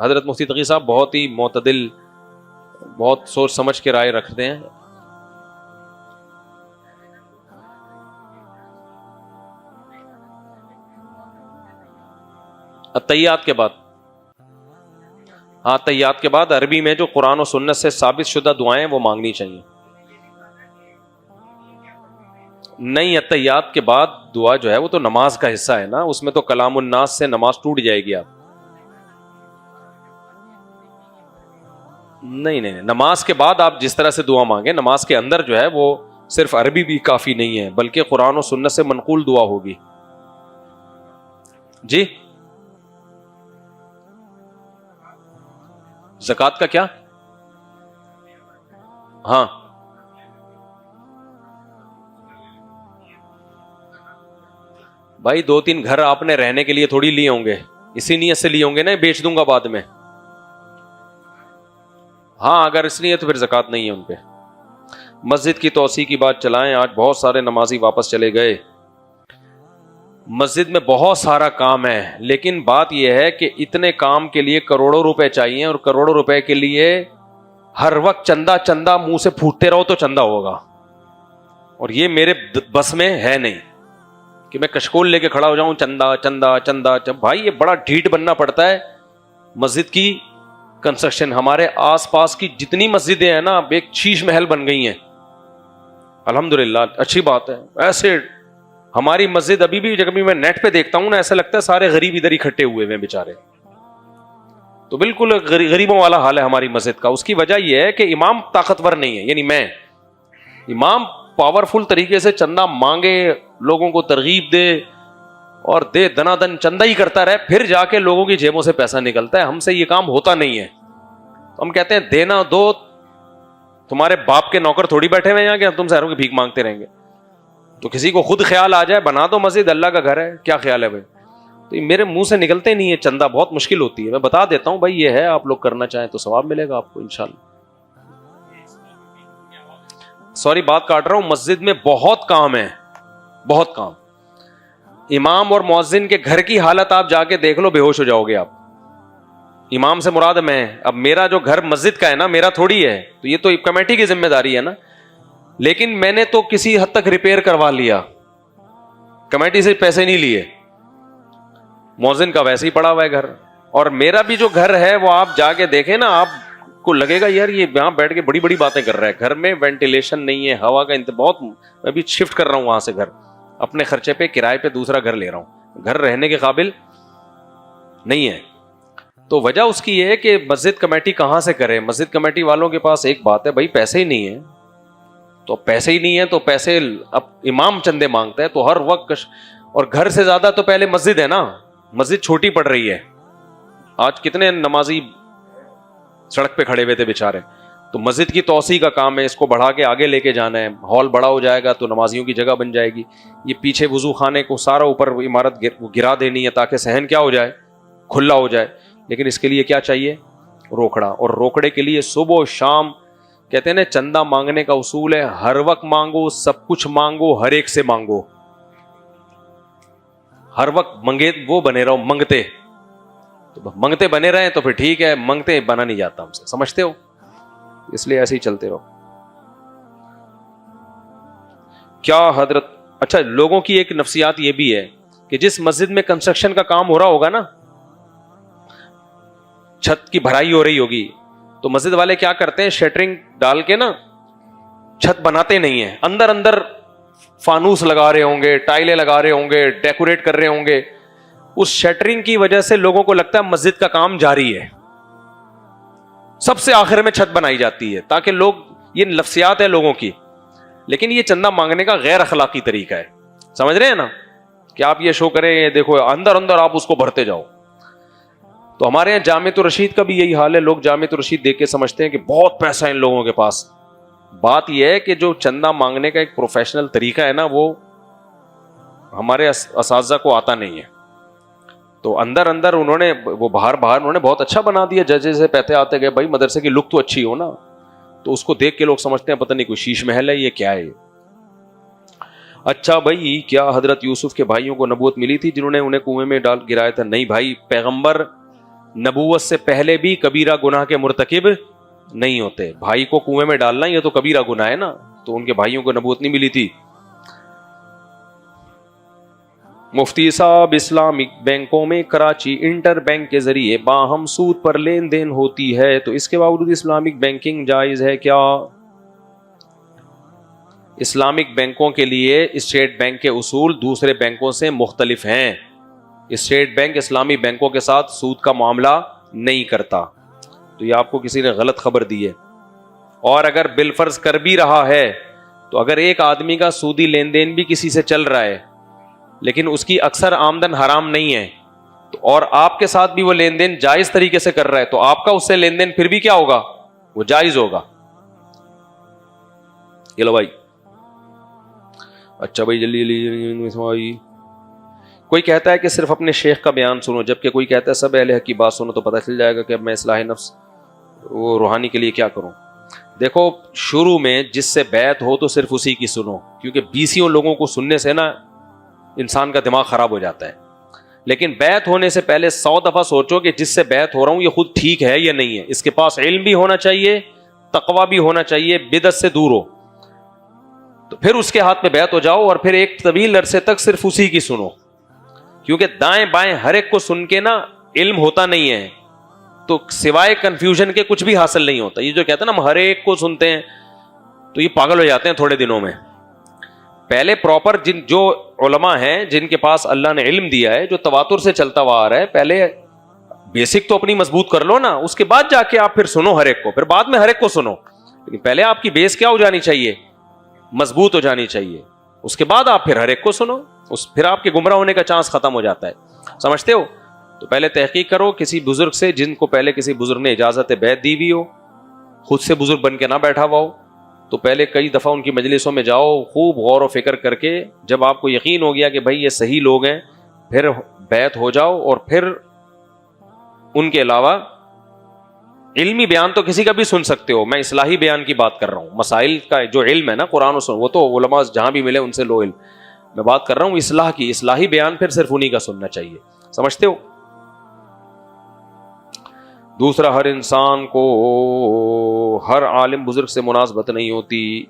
حضرت مفتی تقی صاحب بہت ہی معتدل, بہت سوچ سمجھ کے رائے رکھتے ہیں. التحیات کے بعد, ہاں تحیات کے بعد عربی میں جو قرآن و سنت سے ثابت شدہ دعائیں وہ مانگنی چاہیے. نہیں, التحیات کے بعد دعا جو ہے وہ تو نماز کا حصہ ہے نا, اس میں تو کلام الناس سے نماز ٹوٹ جائے گی. آپ نہیں, نماز کے بعد آپ جس طرح سے دعا مانگیں, نماز کے اندر جو ہے وہ صرف عربی بھی کافی نہیں ہے, بلکہ قرآن و سنت سے منقول دعا ہوگی. جی زکوٰۃ کا کیا؟ ہاں بھائی 2-3 گھر آپ نے رہنے کے لیے تھوڑی لیے ہوں گے, اسی نیت سے لیے ہوں گے نا بیچ دوں گا بعد میں. ہاں اگر اس لیے تو پھر زکوٰۃ نہیں ہے ان پہ. مسجد کی توسیع کی بات چلائیں, آج بہت سارے نمازی واپس چلے گئے. مسجد میں بہت سارا کام ہے, لیکن بات یہ ہے کہ اتنے کام کے لیے کروڑوں روپے چاہیے, اور کروڑوں روپے کے لیے ہر وقت چندہ منہ سے پھوٹتے رہو تو چندہ ہوگا. اور یہ میرے بس میں ہے نہیں کہ میں کشکول لے کے کھڑا ہو جاؤں چندہ. بھائی یہ بڑا ڈھیٹ بننا پڑتا ہے. مسجد کی کنسٹرکشن, ہمارے آس پاس کی جتنی مسجدیں ہیں نا ایک شیش محل بن گئی ہیں. الحمدللہ اچھی بات ہے. ایسے ہماری مسجد ابھی بھی جب میں نیٹ پہ دیکھتا ہوں نا ایسا لگتا ہے سارے غریب ادھر اکٹھے ہوئے ہیں بیچارے. تو بالکل غریبوں والا حال ہے ہماری مسجد کا. اس کی وجہ یہ ہے کہ امام طاقتور نہیں ہے, یعنی میں امام پاورفل طریقے سے چندہ مانگے, لوگوں کو ترغیب دے اور دے دنا دن چندہ ہی کرتا رہے, پھر جا کے لوگوں کی جیبوں سے پیسہ نکلتا ہے. ہم سے یہ کام ہوتا نہیں ہے. ہم کہتے ہیں دینا دو, تمہارے باپ کے نوکر تھوڑی بیٹھے ہوئے ہیں کہ ہم تم سے کی بھیک مانگتے رہیں گے. تو کسی کو خود خیال آ جائے بنا دو مسجد, اللہ کا گھر ہے, کیا خیال ہے بھائی. تو میرے منہ سے نکلتے نہیں ہے چندہ, بہت مشکل ہوتی ہے. میں بتا دیتا ہوں بھائی یہ ہے, آپ لوگ کرنا چاہیں تو ثواب ملے گا آپ کو انشاءاللہ. سوری بات کاٹ رہا ہوں, مسجد میں بہت کام ہے, بہت کام. امام اور مؤذن کے گھر کی حالت آپ جا کے دیکھ لو, بے ہوش ہو جاؤ گے آپ. امام سے مراد میں, اب میرا جو گھر مسجد کا ہے نا میرا تھوڑی ہے, تو یہ تو کمیٹی کی ذمہ داری ہے نا. لیکن میں نے تو کسی حد تک ریپیئر کروا لیا, کمیٹی سے پیسے نہیں لیے. مؤذن کا ویسے ہی پڑا ہوا ہے گھر. اور میرا بھی جو گھر ہے وہ آپ جا کے دیکھیں نا, آپ کو لگے گا یار یہ یہاں بیٹھ کے بڑی بڑی باتیں کر رہا ہے. گھر میں وینٹیلیشن نہیں ہے, ہوا کا بہت. میں بھی شفٹ کر رہا ہوں وہاں سے گھر, اپنے خرچے پہ کرائے پہ دوسرا گھر لے رہا ہوں. گھر رہنے کے قابل نہیں ہے. تو وجہ اس کی یہ ہے کہ مسجد کمیٹی کہاں سے کرے. مسجد کمیٹی والوں کے پاس ایک بات ہے, بھائی پیسے ہی نہیں ہے. تو پیسے ہی نہیں ہے تو پیسے اب امام چندے مانگتا ہے تو ہر وقت. اور گھر سے زیادہ تو پہلے مسجد ہے نا, مسجد چھوٹی پڑ رہی ہے. آج کتنے نمازی سڑک پہ کھڑے ہوئے تھے بیچارے. تو مسجد کی توسیع کا کام ہے, اس کو بڑھا کے آگے لے کے جانا ہے. ہال بڑا ہو جائے گا تو نمازیوں کی جگہ بن جائے گی. یہ پیچھے وضو خانے کو سارا اوپر عمارت گرا دینی ہے تاکہ صحن کیا ہو جائے, کھلا ہو جائے. لیکن اس کے لیے کیا چاہیے, روکڑا. اور روکڑے کے لیے صبح و شام کہتے ہیں نا چندہ مانگنے کا اصول ہے, ہر وقت مانگو, سب کچھ مانگو, ہر ایک سے مانگو. ہر وقت منگے وہ بنے رہو منگتے. تو منگتے بنے رہے تو پھر ٹھیک ہے, منگتے بنا نہیں جاتا ہم سے, سمجھتے ہو. اس لیے ایسے ہی چلتے رہو. کیا حضرت, اچھا لوگوں کی ایک نفسیات یہ بھی ہے کہ جس مسجد میں کنسٹرکشن کا کام ہو رہا ہوگا نا, چھت کی بھرائی ہو رہی ہوگی, تو مسجد والے کیا کرتے ہیں, شٹرنگ ڈال کے نا چھت بناتے نہیں ہیں, اندر اندر فانوس لگا رہے ہوں گے, ٹائلیں لگا رہے ہوں گے, ڈیکوریٹ کر رہے ہوں گے. اس شٹرنگ کی وجہ سے لوگوں کو لگتا ہے مسجد کا کام جاری ہے. سب سے آخر میں چھت بنائی جاتی ہے تاکہ لوگ, یہ نفسیات ہے لوگوں کی. لیکن یہ چندہ مانگنے کا غیر اخلاقی طریقہ ہے, سمجھ رہے ہیں نا, کہ آپ یہ شو کریں, یہ دیکھو اندر اندر آپ اس کو بھرتے جاؤ. تو ہمارے یہاں جامعۃ الرشید کا بھی یہی حال ہے. لوگ جامعۃ الرشید دیکھ کے سمجھتے ہیں کہ بہت پیسہ ہے ان لوگوں کے پاس. بات یہ ہے کہ جو چندہ مانگنے کا ایک پروفیشنل طریقہ ہے نا, وہ ہمارے اساتذہ کو آتا نہیں ہے. تو اندر اندر انہوں نے وہ باہر انہوں نے بہت اچھا بنا دیا, جیسے جیسے پیسے آتے گئے. بھائی مدرسے کی لک تو اچھی ہو نا, تو اس کو دیکھ کے لوگ سمجھتے ہیں پتہ نہیں کوئی شیش محل ہے, یہ کیا ہے. اچھا بھائی کیا حضرت یوسف کے بھائیوں کو نبوت ملی تھی جنہوں نے انہیں کنویں میں ڈال گرایا تھا؟ نہیں بھائی، پیغمبر نبوت سے پہلے بھی کبیرہ گناہ کے مرتکب نہیں ہوتے. بھائی کو کنویں میں ڈالنا یہ تو کبیرہ گناہ ہے نا، تو ان کے بھائیوں کو نبوت نہیں ملی تھی. مفتی صاحب، اسلامک بینکوں میں کراچی انٹر بینک کے ذریعے باہم سود پر لین دین ہوتی ہے، تو اس کے باوجود اسلامک بینکنگ جائز ہے کیا؟ اسلامک بینکوں کے لیے اسٹیٹ بینک کے اصول دوسرے بینکوں سے مختلف ہیں. اسٹیٹ بینک اسلامی بینکوں کے ساتھ سود کا معاملہ نہیں کرتا، تو یہ آپ کو کسی نے غلط خبر دی ہے. اور اگر بالفرض کر بھی رہا ہے تو اگر ایک آدمی کا سودی لین دین بھی کسی سے چل رہا ہے لیکن اس کی اکثر آمدن حرام نہیں ہے، تو اور آپ کے ساتھ بھی وہ لین دین جائز طریقے سے کر رہا ہے، تو آپ کا اس سے لین دین پھر بھی کیا ہوگا؟ وہ جائز ہوگا. یہ لو بھائی. اچھا بھائی جلدی. کوئی کہتا ہے کہ صرف اپنے شیخ کا بیان سنو، جبکہ کوئی کہتا ہے سب اہل حق کی بات سنو تو پتہ چل جائے گا کہ اب میں اصلاح نفس وہ روحانی کے لیے کیا کروں. دیکھو، شروع میں جس سے بیعت ہو تو صرف اسی کی سنو، کیونکہ بیسیوں لوگوں کو سننے سے نا انسان کا دماغ خراب ہو جاتا ہے. لیکن بیعت ہونے سے پہلے 100 دفعہ سوچو کہ جس سے بیعت ہو رہا ہوں یہ خود ٹھیک ہے یا نہیں ہے. اس کے پاس علم بھی ہونا چاہیے، تقویٰ بھی ہونا چاہیے، بدعت سے دور ہو، تو پھر اس کے ہاتھ میں بیعت ہو جاؤ اور پھر ایک طویل عرصے تک صرف اسی کی سنو. کیونکہ دائیں بائیں ہر ایک کو سن کے نا علم ہوتا نہیں ہے، تو سوائے کنفیوژن کے کچھ بھی حاصل نہیں ہوتا. یہ جو کہتے ہیں نا ہم ہر ایک کو سنتے ہیں تو یہ پاگل ہو جاتے ہیں تھوڑے دنوں میں. پہلے پراپر جو علماء ہیں جن کے پاس اللہ نے علم دیا ہے، جو تواتر سے چلتا ہوا آ رہا ہے، پہلے بیسک تو اپنی مضبوط کر لو نا، اس کے بعد جا کے آپ پھر سنو ہر ایک کو، پھر بعد میں ہر ایک کو سنو. لیکن پہلے آپ کی بیس کیا ہو جانی چاہیے؟ مضبوط ہو جانی چاہیے. اس کے بعد آپ پھر ہر ایک کو سنو، پھر آپ کے گمراہ ہونے کا چانس ختم ہو جاتا ہے. سمجھتے ہو؟ تو پہلے تحقیق کرو کسی بزرگ سے جن کو پہلے کسی بزرگ نے اجازت بیعت دی ہوئی ہو، خود سے بزرگ بن کے نہ بیٹھا ہوا ہو، تو پہلے کئی دفعہ ان کی مجلسوں میں جاؤ، خوب غور و فکر کر کے جب آپ کو یقین ہو گیا کہ بھائی یہ صحیح لوگ ہیں، پھر بیعت ہو جاؤ. اور پھر ان کے علاوہ علمی بیان تو کسی کا بھی سن سکتے ہو، میں اصلاحی بیان کی بات کر رہا ہوں. مسائل کا جو علم ہے نا قرآن و سنت، وہ تو علماء جہاں بھی ملے ان سے لو علم. میں بات کر رہا ہوں اصلاح کی. اصلاحی بیان پھر صرف انہی کا سننا چاہیے. سمجھتے ہو؟ دوسرا، ہر انسان کو ہر عالم بزرگ سے مناسبت نہیں ہوتی،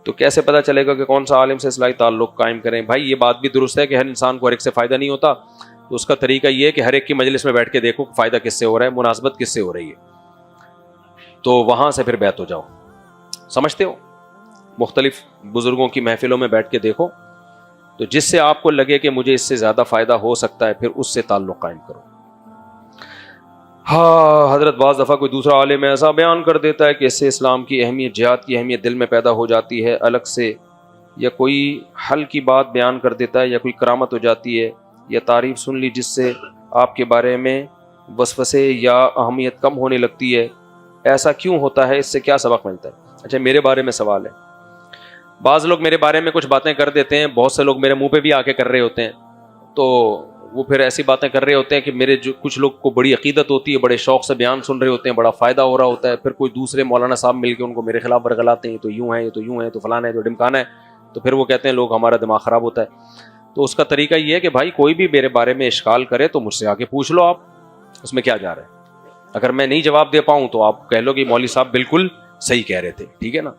تو کیسے پتہ چلے گا کہ کون سا عالم سے اصلاحی تعلق قائم کریں؟ بھائی یہ بات بھی درست ہے کہ ہر انسان کو ہر ایک سے فائدہ نہیں ہوتا، تو اس کا طریقہ یہ ہے کہ ہر ایک کی مجلس میں بیٹھ کے دیکھو فائدہ کس سے ہو رہا ہے، مناسبت کس سے ہو رہی ہے، تو وہاں سے پھر بیعت ہو جاؤ. سمجھتے ہو؟ مختلف بزرگوں کی محفلوں میں بیٹھ کے دیکھو، تو جس سے آپ کو لگے کہ مجھے اس سے زیادہ فائدہ ہو سکتا ہے پھر اس سے تعلق قائم کرو. ہاں حضرت، بعض دفعہ کوئی دوسرا عالم ایسا بیان کر دیتا ہے کہ اس سے اسلام کی اہمیت، جہاد کی اہمیت دل میں پیدا ہو جاتی ہے الگ سے، یا کوئی حل کی بات بیان کر دیتا ہے، یا کوئی کرامت ہو جاتی ہے، یا تعریف سن لی جس سے آپ کے بارے میں وسوسے یا اہمیت کم ہونے لگتی ہے. ایسا کیوں ہوتا ہے؟ اس سے کیا سبق ملتا ہے؟ اچھا میرے بارے میں سوال ہے. بعض لوگ میرے بارے میں کچھ باتیں کر دیتے ہیں، بہت سے لوگ میرے منہ پہ بھی آ کے کر رہے ہوتے ہیں، تو وہ پھر ایسی باتیں کر رہے ہوتے ہیں کہ میرے جو کچھ لوگ کو بڑی عقیدت ہوتی ہے، بڑے شوق سے بیان سن رہے ہوتے ہیں، بڑا فائدہ ہو رہا ہوتا ہے، پھر کوئی دوسرے مولانا صاحب مل کے ان کو میرے خلاف ورگلاتے ہیں، تو یوں ہے، تو یوں ہے، تو فلانا ہے، تو ڈمکانا ہے، تو پھر وہ کہتے ہیں لوگ ہمارا دماغ خراب ہوتا ہے. تو اس کا طریقہ یہ ہے کہ بھائی کوئی بھی میرے بارے میں اشکال کرے تو مجھ سے آ کے پوچھ لو، آپ اس میں کیا جا رہا ہے. اگر میں نہیں جواب دے پاؤں تو آپ کہہ لو کہ مولوی صاحب بالکل صحیح کہہ رہے تھے، ٹھیک ہے نا.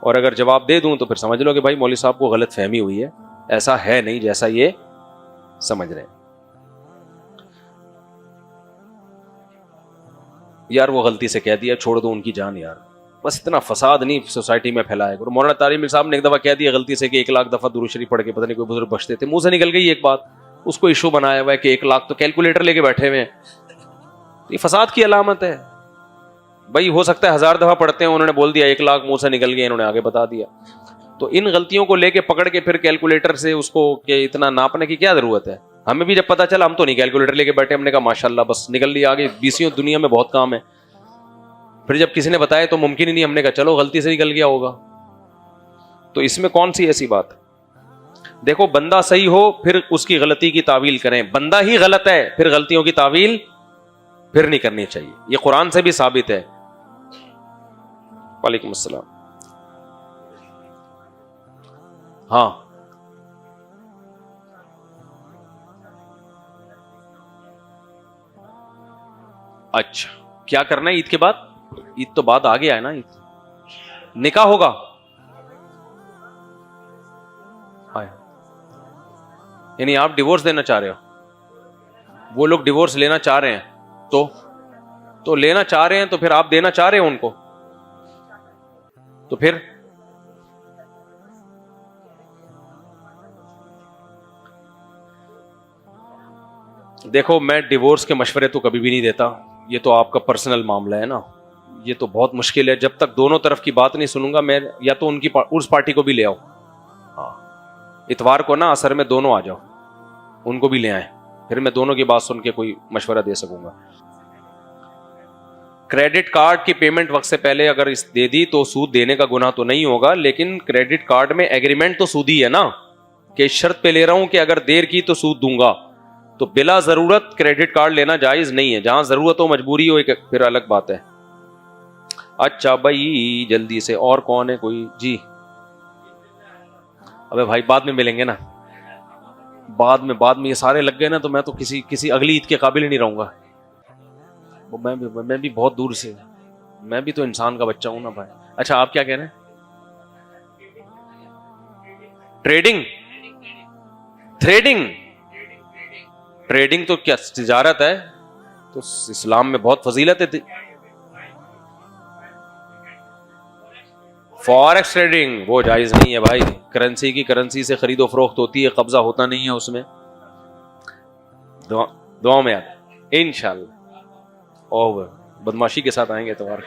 اور اگر جواب دے دوں تو پھر سمجھ لو کہ بھائی مولوی صاحب کو غلط فہمی ہوئی ہے، ایسا ہے نہیں جیسا یہ سمجھ رہے ہیں. یار وہ غلطی سے کہہ دیا، چھوڑ دو ان کی جان یار، بس اتنا فساد نہیں سوسائٹی میں پھیلایا کرو. مولانا طارق مل صاحب نے ایک دفعہ کہہ دیا غلطی سے کہ 1 لاکھ دفعہ درود شریف پڑھ کے پتہ نہیں کوئی بزرگ بخشتے تھے، منہ سے نکل گئی ایک بات، اس کو ایشو بنایا ہوا ہے کہ 1 لاکھ تو کیلکولیٹر لے کے بیٹھے ہوئے ہیں. یہ فساد کی علامت ہے. بھائی ہو سکتا ہے 1000 دفعہ پڑھتے ہیں، انہوں نے بول دیا 1 لاکھ منہ سے نکل گیا، انہوں نے آگے بتا دیا. تو ان غلطیوں کو لے کے پکڑ کے پھر کیلکولیٹر سے اس کو کہ اتنا ناپنے کی کیا ضرورت ہے؟ ہمیں بھی جب پتا چلا ہم تو نہیں کیلکولیٹر لے کے بیٹھے، ہم نے کہا ماشاءاللہ بس نکل لیا آگے، بیسیوں دنیا میں بہت کام ہے. پھر جب کسی نے بتایا تو ممکن ہی نہیں، ہم نے کہا چلو غلطی سے نکل گیا ہوگا. تو اس میں کون سی ایسی بات؟ دیکھو بندہ صحیح ہو پھر اس کی غلطی کی تعویل کریں، بندہ ہی غلط ہے پھر غلطیوں کی تعویل پھر نہیں کرنی چاہیے. یہ قرآن سے بھی ثابت ہے. وعلیکم السلام. ہاں اچھا کیا کرنا ہے عید کے بعد؟ عید تو بعد آ گیا ہے نا, عید نکاح ہوگا. یعنی آپ ڈیورس دینا چاہ رہے ہو, وہ لوگ ڈیورس لینا چاہ رہے ہیں تو لینا چاہ رہے ہیں تو پھر آپ دینا چاہ رہے ہیں ان کو, تو پھر دیکھو میں ڈیورس کے مشورے تو کبھی بھی نہیں دیتا, یہ تو آپ کا پرسنل معاملہ ہے نا, یہ تو بہت مشکل ہے. جب تک دونوں طرف کی بات نہیں سنوں گا میں, یا تو ان کی اس پارٹی کو بھی لے آؤ, ہاں اتوار کو نا عصر میں دونوں آ جاؤ, ان کو بھی لے آئیں, پھر میں دونوں کی بات سن کے کوئی مشورہ دے سکوں گا. کریڈٹ کارڈ کی پیمنٹ وقت سے پہلے اگر دے دی تو سود دینے کا گناہ تو نہیں ہوگا, لیکن کریڈٹ کارڈ میں ایگریمنٹ تو سودی ہے نا, کہ شرط پہ لے رہا ہوں کہ اگر دیر کی تو سود دوں گا, تو بلا ضرورت کریڈٹ کارڈ لینا جائز نہیں ہے. جہاں ضرورت ہو مجبوری ہو ایک پھر الگ بات ہے. اچھا بھائی جلدی سے, اور کون ہے کوئی؟ جی ابے بھائی بعد میں ملیں گے نا, بعد میں یہ سارے لگ گئے نا تو میں تو کسی اگلی عید کے قابل ہی نہیں رہوں گا. میں بھی بہت دور سے, میں بھی تو انسان کا بچہ ہوں نا بھائی. اچھا آپ کیا کہہ رہے ہیں؟ ٹریڈنگ تو کیا تجارت ہے؟ تو اسلام میں بہت فضیلت ہے. فوریکس ٹریڈنگ وہ جائز نہیں ہے بھائی, کرنسی کی کرنسی سے خرید و فروخت ہوتی ہے, قبضہ ہوتا نہیں ہے اس میں. دعاؤں میں یاد انشاءاللہ, اور بدماشی کے ساتھ آئیں گے اتوار.